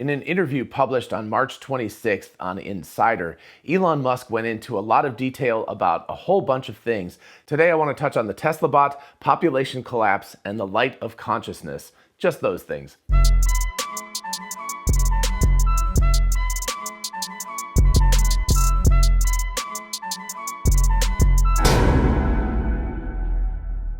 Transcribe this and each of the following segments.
In an interview published on March 26th on Insider, Elon Musk went into a lot of detail about a whole bunch of things. Today I want to touch on the Teslabot, population collapse, and the light of consciousness. Just those things.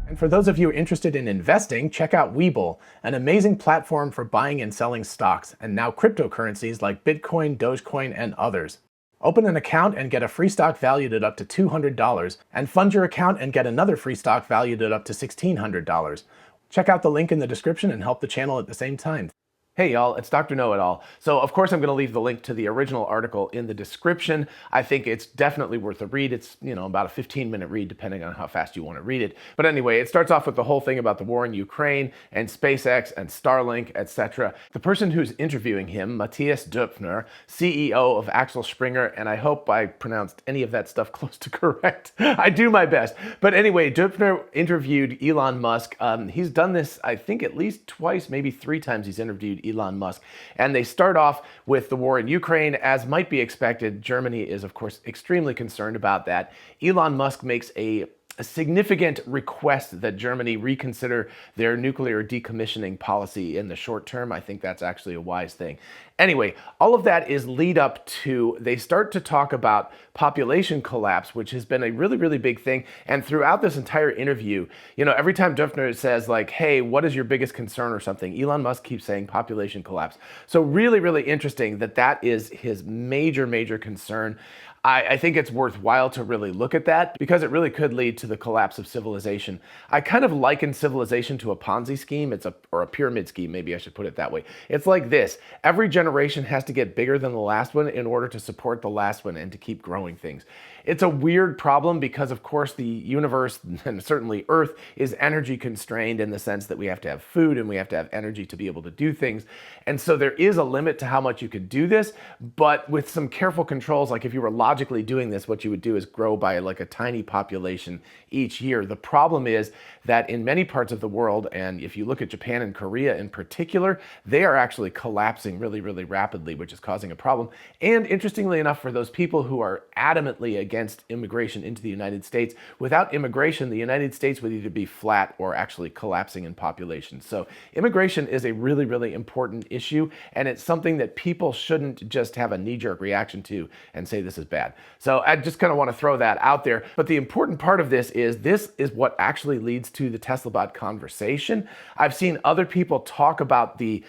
And for those of you interested in investing, check out WeBull, an amazing platform for buying and selling stocks, and now cryptocurrencies like Bitcoin, Dogecoin, and others. Open an account and get a free stock valued at up to $200, and fund your account and get another free stock valued at up to $1,600. Check out the link in the description and help the channel at the same time. Hey y'all, it's Dr. Know-It-All. So of course I'm going to leave the link to the original article in the description. I think it's definitely worth a read. It's, about a 15-minute read depending on how fast you want to read it. But anyway, it starts off with the whole thing about the war in Ukraine and SpaceX and Starlink, etc. The person who's interviewing him, Matthias Döpfner, CEO of Axel Springer, and I hope I pronounced any of that stuff close to correct. I do my best. But anyway, Döpfner interviewed Elon Musk. He's done this, I think, at least twice, maybe 3 times he's interviewed Elon Musk. And they start off with the war in Ukraine. As might be expected, Germany is, of course, extremely concerned about that. Elon Musk makes a significant request that Germany reconsider their nuclear decommissioning policy in the short term. I think that's actually a wise thing. Anyway, all of that is lead up to, they start to talk about population collapse, which has been a really, really big thing. And throughout this entire interview, every time Döpfner says like, hey, what is your biggest concern or something, Elon Musk keeps saying population collapse. So really, really interesting that is his major, major concern. I think it's worthwhile to really look at that because it really could lead to the collapse of civilization. I kind of liken civilization to a Ponzi scheme. Or a pyramid scheme, maybe I should put it that way. It's like this. Every generation has to get bigger than the last one in order to support the last one and to keep growing things. It's a weird problem because, of course, the universe, and certainly Earth, is energy constrained in the sense that we have to have food and we have to have energy to be able to do things. And so there is a limit to how much you could do this, but with some careful controls, like if you were logically doing this, what you would do is grow by like a tiny population each year. The problem is that in many parts of the world, and if you look at Japan and Korea in particular, they are actually collapsing really, really rapidly, which is causing a problem. And interestingly enough, for those people who are adamantly against immigration into the United States, without immigration, the United States would either be flat or actually collapsing in population. So immigration is a really, really important issue, and it's something that people shouldn't just have a knee-jerk reaction to and say this is bad. So I just kind of want to throw that out there. But the important part of this is what actually leads to the Teslabot conversation. I've seen other people talk about the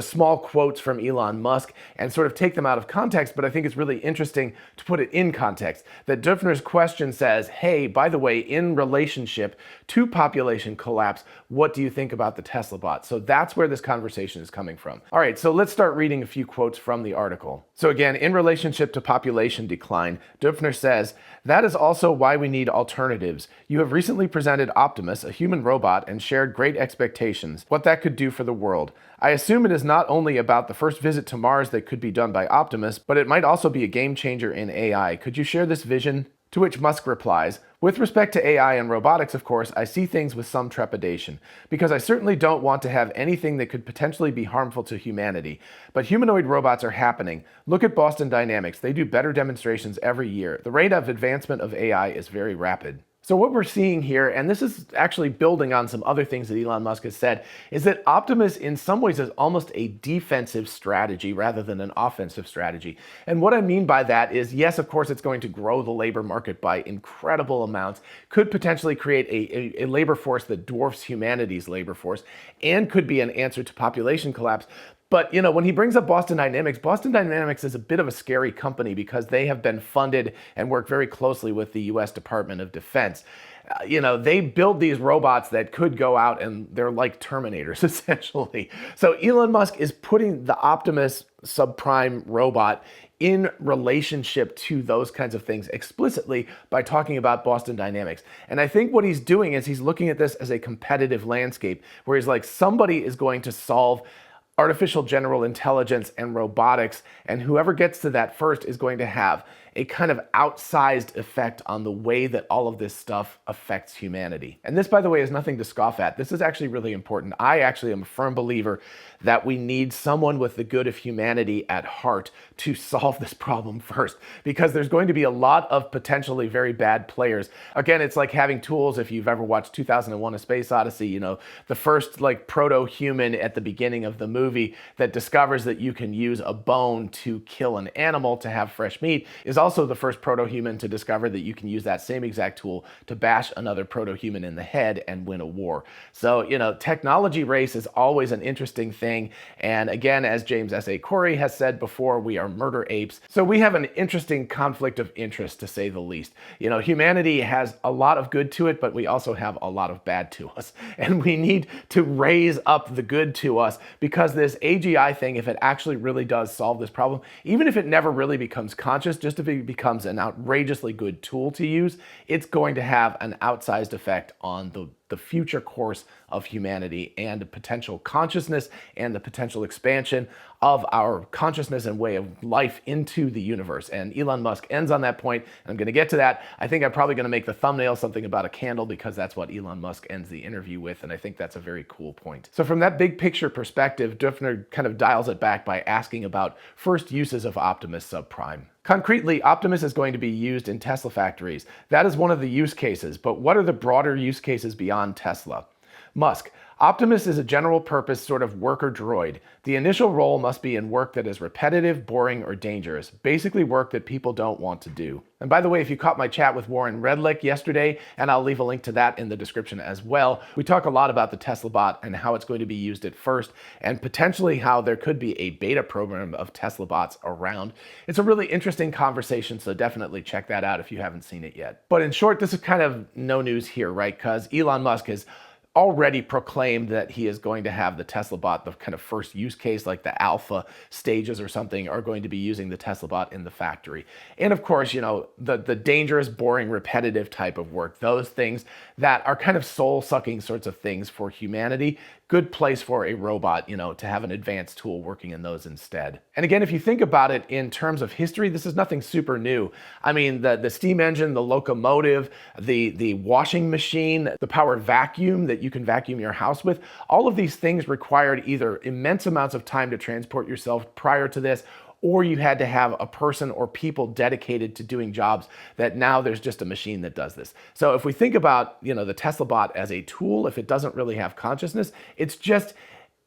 small quotes from Elon Musk and sort of take them out of context, but I think it's really interesting to put it in context. That Döpfner's question says, hey, by the way, in relationship to population collapse, what do you think about the Teslabot? So that's where this conversation is coming from. All right, so let's start reading a few quotes from the article. So again, in relationship to population decline, Döpfner says, that is also why we need alternatives. You have recently presented Optimus, a human robot, and shared great expectations, what that could do for the world. I assume it is not only about the first visit to Mars that could be done by Optimus, but it might also be a game changer in AI. Could you share this vision? To which Musk replies, with respect to AI and robotics, of course, I see things with some trepidation, because I certainly don't want to have anything that could potentially be harmful to humanity. But humanoid robots are happening. Look at Boston Dynamics. They do better demonstrations every year. The rate of advancement of AI is very rapid. So what we're seeing here, and this is actually building on some other things that Elon Musk has said, is that Optimus in some ways is almost a defensive strategy rather than an offensive strategy. And what I mean by that is, yes, of course, it's going to grow the labor market by incredible amounts, could potentially create a labor force that dwarfs humanity's labor force, and could be an answer to population collapse. But, when he brings up Boston Dynamics is a bit of a scary company because they have been funded and work very closely with the US Department of Defense. They build these robots that could go out and they're like Terminators, essentially. So Elon Musk is putting the Optimus subprime robot in relationship to those kinds of things explicitly by talking about Boston Dynamics. And I think what he's doing is he's looking at this as a competitive landscape where he's like, somebody is going to solve artificial general intelligence and robotics, and whoever gets to that first is going to have a kind of outsized effect on the way that all of this stuff affects humanity. And this, by the way, is nothing to scoff at. This is actually really important. I actually am a firm believer that we need someone with the good of humanity at heart to solve this problem first, because there's going to be a lot of potentially very bad players. Again, it's like having tools. If you've ever watched 2001: A Space Odyssey, you know, the first like proto-human at the beginning of the movie that discovers that you can use a bone to kill an animal to have fresh meat is also the first proto-human to discover that you can use that same exact tool to bash another proto-human in the head and win a war. So, you know, technology race is always an interesting thing. And again, as James S.A. Corey has said before, we are murder apes. So we have an interesting conflict of interest, to say the least. You know, humanity has a lot of good to it, but we also have a lot of bad to us. And we need to raise up the good to us, because this AGI thing, if it actually really does solve this problem, even if it never really becomes conscious, just if it becomes an outrageously good tool to use, it's going to have an outsized effect on the future course of humanity and the potential consciousness and the potential expansion of our consciousness and way of life into the universe. And Elon Musk ends on that point. I'm going to get to that. I think I'm probably going to make the thumbnail something about a candle, because that's what Elon Musk ends the interview with, and I think that's a very cool point. So from that big picture perspective, Dufner kind of dials it back by asking about first uses of Optimus subprime. Concretely, Optimus is going to be used in Tesla factories. That is one of the use cases, but what are the broader use cases beyond Tesla? Musk: Optimus is a general purpose sort of worker droid. The initial role must be in work that is repetitive, boring, or dangerous. Basically work that people don't want to do. And by the way, if you caught my chat with Warren Redlick yesterday, and I'll leave a link to that in the description as well, we talk a lot about the Teslabot and how it's going to be used at first, and potentially how there could be a beta program of Teslabots around. It's a really interesting conversation, so definitely check that out if you haven't seen it yet. But in short, this is kind of no news here, right? Because Elon Musk has already proclaimed that he is going to have the Teslabot, the kind of first use case, like the alpha stages or something, are going to be using the Teslabot in the factory. And of course, you know, the dangerous, boring, repetitive type of work, those things that are kind of soul-sucking sorts of things for humanity, good place for a robot, you know, to have an advanced tool working in those instead. And again, if you think about it in terms of history, this is nothing super new. I mean, the steam engine, the locomotive, the washing machine, the powered vacuum that you can vacuum your house with, all of these things required either immense amounts of time to transport yourself prior to this, or you had to have a person or people dedicated to doing jobs that now there's just a machine that does this. So if we think about, you know, the Teslabot as a tool, if it doesn't really have consciousness, it's just,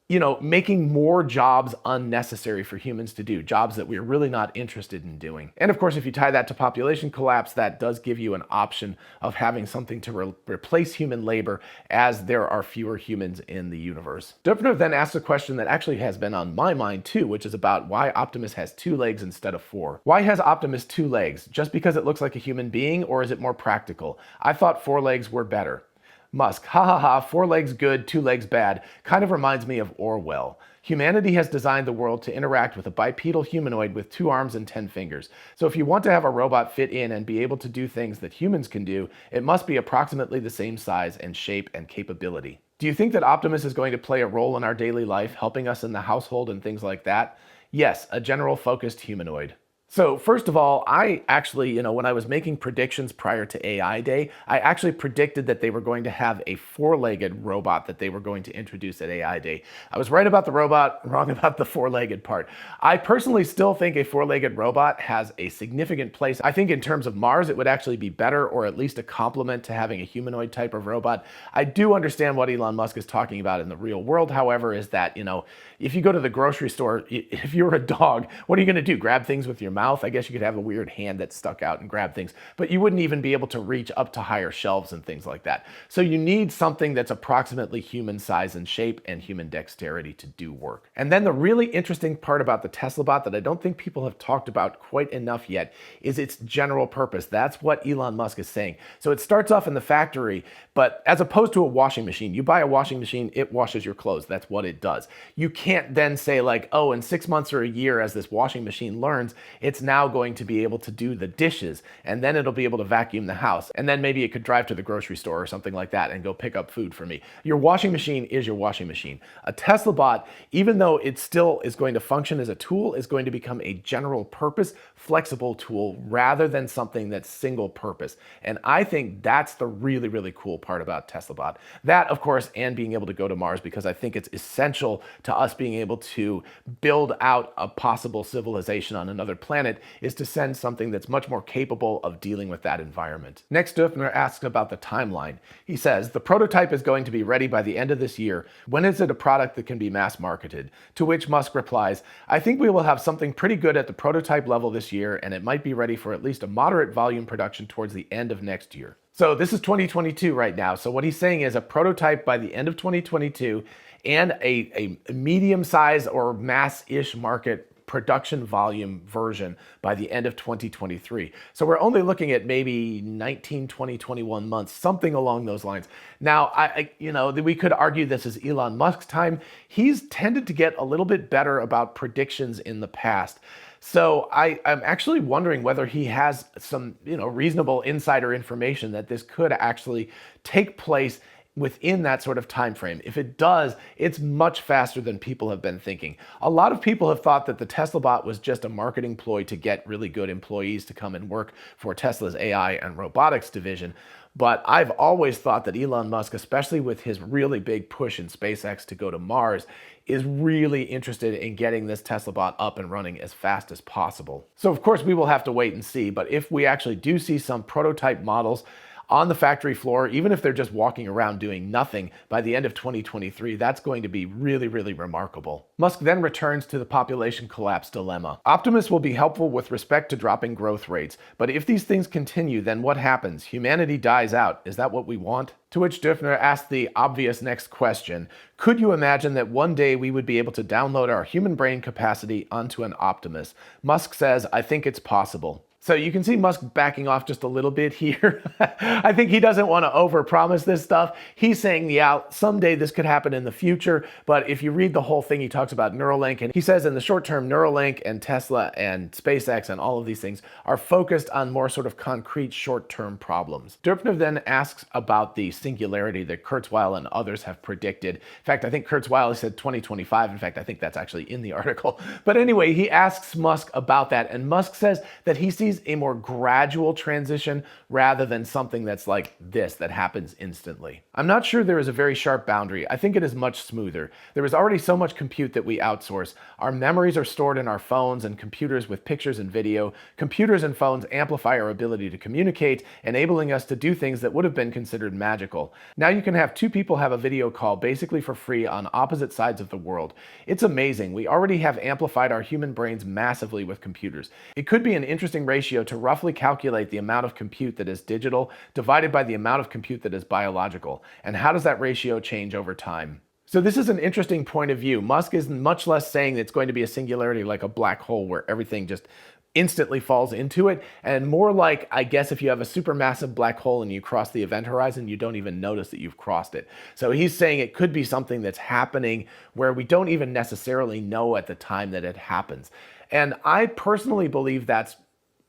you know, making more jobs unnecessary for humans to do, jobs that we're really not interested in doing. And of course, if you tie that to population collapse, that does give you an option of having something to replace human labor, as there are fewer humans in the universe. Dupner then asks a question that actually has been on my mind too, which is about why Optimus has 2 legs instead of 4. Why has Optimus 2 legs? Just because it looks like a human being, or is it more practical? I thought 4 legs were better. Musk: ha ha ha, 4 legs good, 2 legs bad. Kind of reminds me of Orwell. Humanity has designed the world to interact with a bipedal humanoid with 2 arms and 10 fingers. So if you want to have a robot fit in and be able to do things that humans can do, it must be approximately the same size and shape and capability. Do you think that Optimus is going to play a role in our daily life, helping us in the household and things like that? Yes, a general focused humanoid. So first of all, I actually, you know, when I was making predictions prior to AI Day, I actually predicted that they were going to have a 4-legged robot that they were going to introduce at AI Day. I was right about the robot, wrong about the 4-legged part. I personally still think a 4-legged robot has a significant place. I think in terms of Mars, it would actually be better, or at least a complement to having a humanoid type of robot. I do understand what Elon Musk is talking about in the real world, however, is that, you know, if you go to the grocery store, if you're a dog, what are you going to do? Grab things with your mouth? I guess you could have a weird hand that stuck out and grab things, but you wouldn't even be able to reach up to higher shelves and things like that. So you need something that's approximately human size and shape and human dexterity to do work. And then the really interesting part about the Teslabot that I don't think people have talked about quite enough yet is its general purpose. That's what Elon Musk is saying. So it starts off in the factory, but as opposed to a washing machine, you buy a washing machine, it washes your clothes. That's what it does. You can't then say like, oh, in 6 months or a year, as this washing machine learns, it's now going to be able to do the dishes, and then it'll be able to vacuum the house, and then maybe it could drive to the grocery store or something like that and go pick up food for me. Your washing machine is your washing machine. A Teslabot, even though it still is going to function as a tool, is going to become a general purpose, flexible tool rather than something that's single purpose. And I think that's the really, really cool part about Teslabot. That, of course, and being able to go to Mars, because I think it's essential to us being able to build out a possible civilization on another planet, is to send something that's much more capable of dealing with that environment. Next, Dufner asks about the timeline. He says, the prototype is going to be ready by the end of this year. When is it a product that can be mass marketed? To which Musk replies, I think we will have something pretty good at the prototype level this year, and it might be ready for at least a moderate volume production towards the end of next year. So this is 2022 right now. So what he's saying is a prototype by the end of 2022 and a medium-sized or mass-ish market production volume version by the end of 2023. So we're only looking at maybe 19, 20, 21 months, something along those lines. Now, we could argue this is Elon Musk's time. He's tended to get a little bit better about predictions in the past. So I'm actually wondering whether he has some, reasonable insider information that this could actually take place within that sort of time frame. If it does, it's much faster than people have been thinking. A lot of people have thought that the Teslabot was just a marketing ploy to get really good employees to come and work for Tesla's AI and robotics division. But I've always thought that Elon Musk, especially with his really big push in SpaceX to go to Mars, is really interested in getting this Teslabot up and running as fast as possible. So of course we will have to wait and see, but if we actually do see some prototype models on the factory floor, even if they're just walking around doing nothing by the end of 2023, that's going to be really, really remarkable. Musk then returns to the population collapse dilemma. Optimus will be helpful with respect to dropping growth rates, but if these things continue, then what happens? Humanity dies out. Is that what we want? To which Dufner asked the obvious next question. Could you imagine that one day we would be able to download our human brain capacity onto an Optimus? Musk says, I think it's possible. So you can see Musk backing off just a little bit here. I think he doesn't want to overpromise this stuff. He's saying, yeah, someday this could happen in the future. But if you read the whole thing, he talks about Neuralink, and he says in the short term, Neuralink and Tesla and SpaceX and all of these things are focused on more sort of concrete short-term problems. Dufner then asks about the singularity that Kurzweil and others have predicted. In fact, I think Kurzweil said 2025. In fact, I think that's actually in the article. But anyway, he asks Musk about that, and Musk says that he sees a more gradual transition rather than something that's like this that happens instantly. I'm not sure there is a very sharp boundary. I think it is much smoother. There is already so much compute that we outsource. Our memories are stored in our phones and computers with pictures and video. Computers and phones amplify our ability to communicate, enabling us to do things that would have been considered magical. Now you can have two people have a video call basically for free on opposite sides of the world. It's amazing. We already have amplified our human brains massively with computers. It could be an interesting ratio to roughly calculate the amount of compute that is digital divided by the amount of compute that is biological. And how does that ratio change over time? So this is an interesting point of view. Musk is much less saying that it's going to be a singularity like a black hole where everything just instantly falls into it, and more like, I guess, if you have a supermassive black hole and you cross the event horizon, you don't even notice that you've crossed it. So he's saying it could be something that's happening where we don't even necessarily know at the time that it happens. And I personally believe that's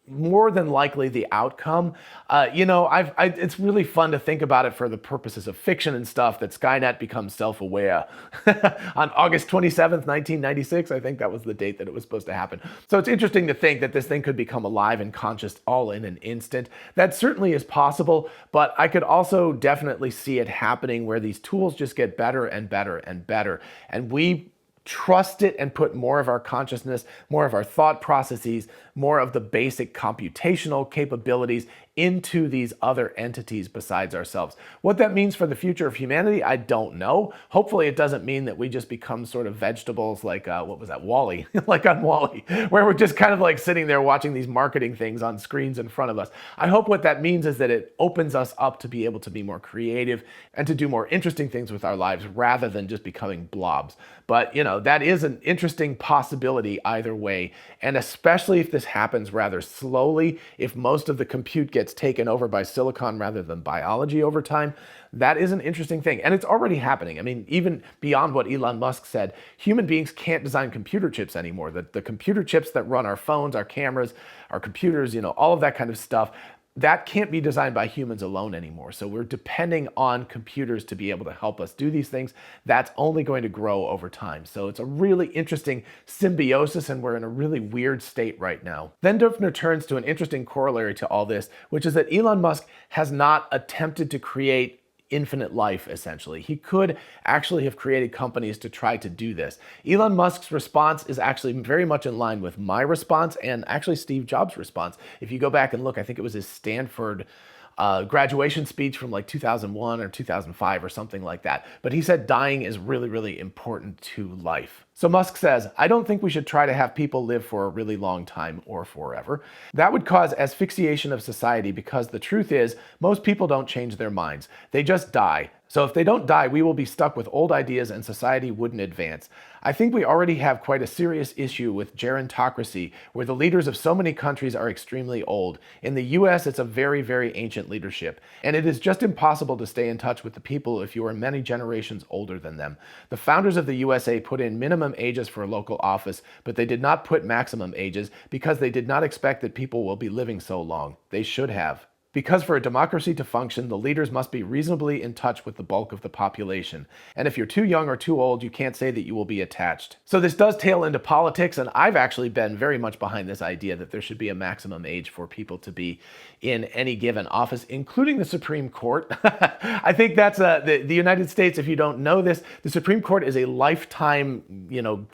more than likely the outcome. It's really fun to think about it for the purposes of fiction and stuff, that Skynet becomes self-aware on August 27th, 1996. I think that was the date that it was supposed to happen. So it's interesting to think that this thing could become alive and conscious all in an instant. That certainly is possible, but I could also definitely see it happening where these tools just get better and better and better, and we trust it and put more of our consciousness, more of our thought processes, more of the basic computational capabilities into these other entities besides ourselves. What that means for the future of humanity, I don't know. Hopefully it doesn't mean that we just become sort of vegetables like, what was that, WALL-E, like on WALL-E, where we're just kind of like sitting there watching these marketing things on screens in front of us. I hope what that means is that it opens us up to be able to be more creative and to do more interesting things with our lives rather than just becoming blobs. But, that is an interesting possibility either way. And especially if this happens rather slowly, if most of the compute gets gets taken over by silicon rather than biology over time, that is an interesting thing. And it's already happening. I mean, even beyond what Elon Musk said, human beings can't design computer chips anymore. The computer chips that run our phones, our cameras, our computers, all of that kind of stuff, that can't be designed by humans alone anymore. So we're depending on computers to be able to help us do these things. That's only going to grow over time. So it's a really interesting symbiosis, and we're in a really weird state right now. Then Dürfner turns to an interesting corollary to all this, which is that Elon Musk has not attempted to create infinite life, essentially. He could actually have created companies to try to do this. Elon Musk's response is actually very much in line with my response and actually Steve Jobs' response. If you go back and look, I think it was his Stanford graduation speech from like 2001 or 2005 or something like that. But he said dying is really, really important to life. So Musk says, I don't think we should try to have people live for a really long time or forever. That would cause asphyxiation of society because the truth is most people don't change their minds. They just die. So if they don't die, we will be stuck with old ideas and society wouldn't advance. I think we already have quite a serious issue with gerontocracy, where the leaders of so many countries are extremely old. In the US, it's a very, very ancient leadership, and it is just impossible to stay in touch with the people if you are many generations older than them. The founders of the USA put in minimum ages for local office, but they did not put maximum ages because they did not expect that people will be living so long. They should have. Because for a democracy to function, the leaders must be reasonably in touch with the bulk of the population. And if you're too young or too old, you can't say that you will be attached. So this does tail into politics, and I've actually been very much behind this idea that there should be a maximum age for people to be in any given office, including the Supreme Court. I think that's the United States, if you don't know this, the Supreme Court is a lifetime,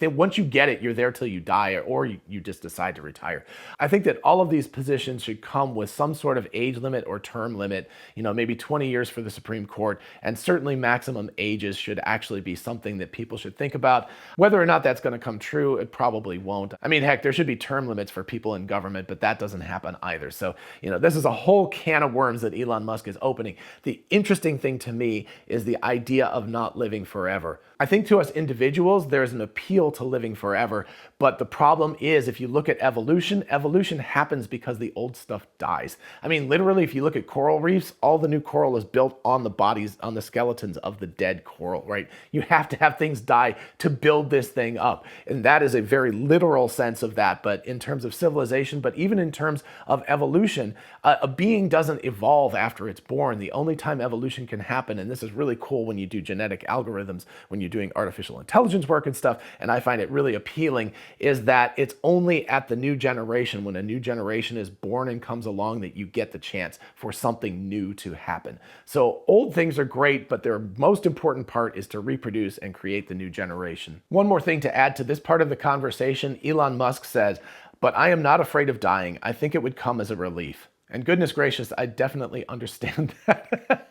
once you get it, you're there till you die, or you just decide to retire. I think that all of these positions should come with some sort of age limit or term limit, maybe 20 years for the Supreme Court, and certainly maximum ages should actually be something that people should think about. Whether or not that's going to come true, it probably won't. I mean, heck, there should be term limits for people in government, but that doesn't happen either. So, this is a whole can of worms that Elon Musk is opening. The interesting thing to me is the idea of not living forever. I think to us individuals, there's an appeal to living forever, but the problem is if you look at evolution, evolution happens because the old stuff dies. I mean, literally, if you look at coral reefs, all the new coral is built on the bodies, on the skeletons of the dead coral, right? You have to have things die to build this thing up. And that is a very literal sense of that, but in terms of civilization, but even in terms of evolution, a being doesn't evolve after it's born. The only time evolution can happen, and this is really cool when you do genetic algorithms, when you're doing artificial intelligence work and stuff, and I find it really appealing, is that it's only at the new generation, when a new generation is born and comes along, that you get the chance for something new to happen. So old things are great, but their most important part is to reproduce and create the new generation. One more thing to add to this part of the conversation, Elon Musk says, but I am not afraid of dying. I think it would come as a relief. And goodness gracious, I definitely understand that.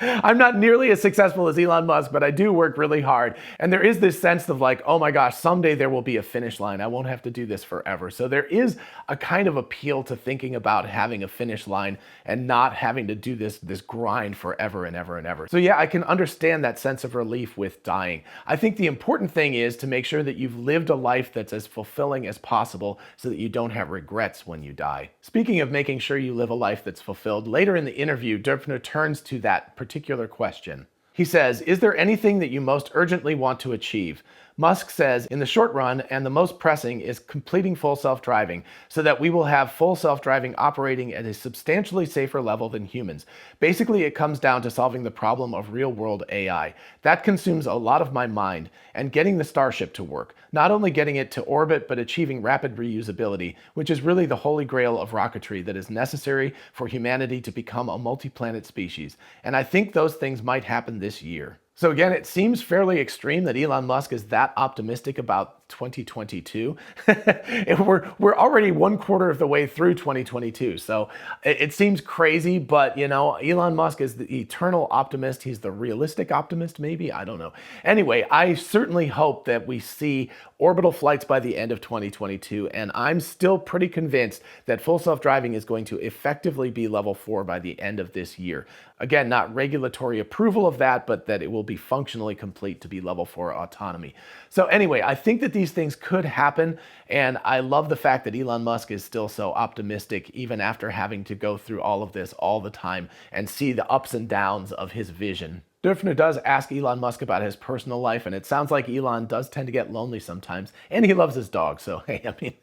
I'm not nearly as successful as Elon Musk, but I do work really hard. And there is this sense of like, oh my gosh, someday there will be a finish line. I won't have to do this forever. So there is a kind of appeal to thinking about having a finish line and not having to do this grind forever and ever and ever. So yeah, I can understand that sense of relief with dying. I think the important thing is to make sure that you've lived a life that's as fulfilling as possible so that you don't have regrets when you die. Speaking of making sure you live a life that's fulfilled, later in the interview, Dürfner turns to that particular question. He says, is there anything that you most urgently want to achieve? Musk says, in the short run, and the most pressing, is completing full self-driving, so that we will have full self-driving operating at a substantially safer level than humans. Basically, it comes down to solving the problem of real-world AI. That consumes a lot of my mind, and getting the Starship to work. Not only getting it to orbit, but achieving rapid reusability, which is really the holy grail of rocketry that is necessary for humanity to become a multi-planet species. And I think those things might happen this year. So again, it seems fairly extreme that Elon Musk is that optimistic about 2022. We're already 1/4 of the way through 2022. So it seems crazy, but Elon Musk is the eternal optimist. He's the realistic optimist, maybe, I don't know. Anyway, I certainly hope that we see orbital flights by the end of 2022, and I'm still pretty convinced that full self-driving is going to effectively be level 4 by the end of this year. Again, not regulatory approval of that, but that it will be functionally complete to be level 4 autonomy. So anyway, I think that these things could happen, and I love the fact that Elon Musk is still so optimistic even after having to go through all of this all the time and see the ups and downs of his vision. Dürfner does ask Elon Musk about his personal life, and it sounds like Elon does tend to get lonely sometimes, and he loves his dog, so hey, I mean,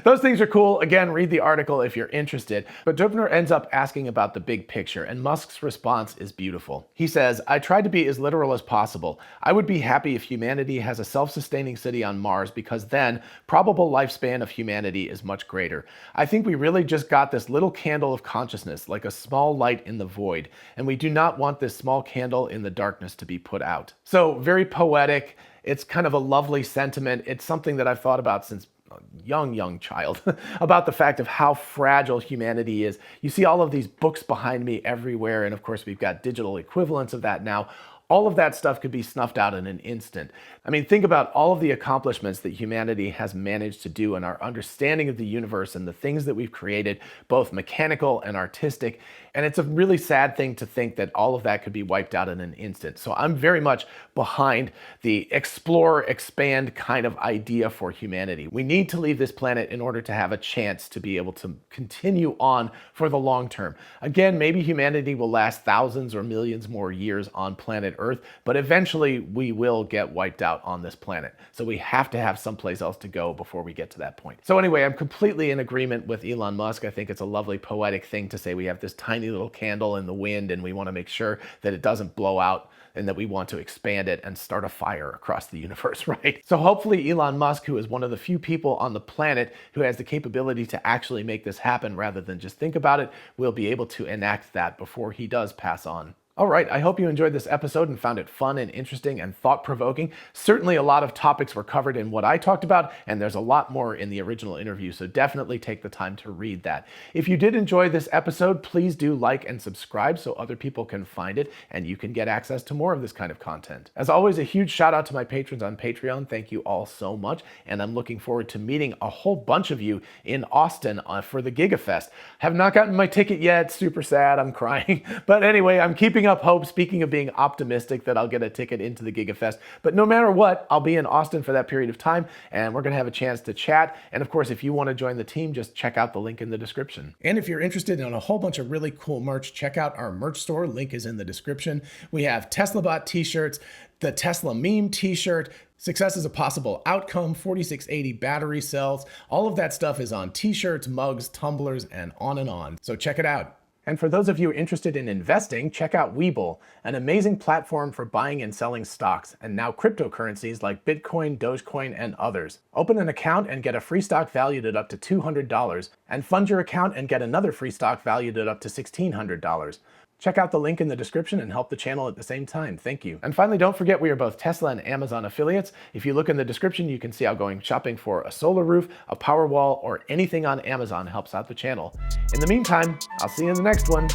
those things are cool. Again, read the article if you're interested. But Dürfner ends up asking about the big picture, and Musk's response is beautiful. He says, "I tried to be as literal as possible. I would be happy if humanity has a self-sustaining city on Mars, because then probable lifespan of humanity is much greater. I think we really just got this little candle of consciousness, like a small light in the void, and we do not want this small candle in the darkness to be put out." So very poetic. It's kind of a lovely sentiment. It's something that I've thought about since a young child about the fact of how fragile humanity is. You see all of these books behind me everywhere, and of course we've got digital equivalents of that now. All of that stuff could be snuffed out in an instant. I mean, think about all of the accomplishments that humanity has managed to do and our understanding of the universe and the things that we've created, both mechanical and artistic. And it's a really sad thing to think that all of that could be wiped out in an instant. So I'm very much behind the explore, expand kind of idea for humanity. We need to leave this planet in order to have a chance to be able to continue on for the long term. Again, maybe humanity will last thousands or millions more years on planet Earth, but eventually we will get wiped out on this planet. So we have to have someplace else to go before we get to that point. So anyway, I'm completely in agreement with Elon Musk. I think it's a lovely poetic thing to say we have this tiny little candle in the wind and we want to make sure that it doesn't blow out and that we want to expand it and start a fire across the universe, right? So hopefully Elon Musk, who is one of the few people on the planet who has the capability to actually make this happen rather than just think about it, will be able to enact that before he does pass on. All right, I hope you enjoyed this episode and found it fun and interesting and thought-provoking. Certainly a lot of topics were covered in what I talked about, and there's a lot more in the original interview, so definitely take the time to read that. If you did enjoy this episode, please do like and subscribe so other people can find it and you can get access to more of this kind of content. As always, a huge shout out to my patrons on Patreon. Thank you all so much, and I'm looking forward to meeting a whole bunch of you in Austin for the GigaFest. Have not gotten my ticket yet, super sad, I'm crying. But anyway, I'm keeping up hope, speaking of being optimistic, that I'll get a ticket into the GigaFest. But no matter what, I'll be in Austin for that period of time, and we're gonna have a chance to chat. And of course, if you wanna join the team, just check out the link in the description. And if you're interested in a whole bunch of really cool merch, check out our merch store, link is in the description. We have Teslabot t-shirts, the Tesla meme t-shirt, Success is a Possible Outcome, 4680 battery cells. All of that stuff is on t-shirts, mugs, tumblers, and on. So check it out. And for those of you interested in investing, check out WeBull, an amazing platform for buying and selling stocks, and now cryptocurrencies like Bitcoin, Dogecoin, and others. Open an account and get a free stock valued at up to $200, and fund your account and get another free stock valued at up to $1,600. Check out the link in the description and help the channel at the same time. Thank you. And finally, don't forget we are both Tesla and Amazon affiliates. If you look in the description, you can see how going shopping for a solar roof, a power wall, or anything on Amazon helps out the channel. In the meantime, I'll see you in the next one.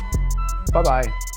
Bye-bye.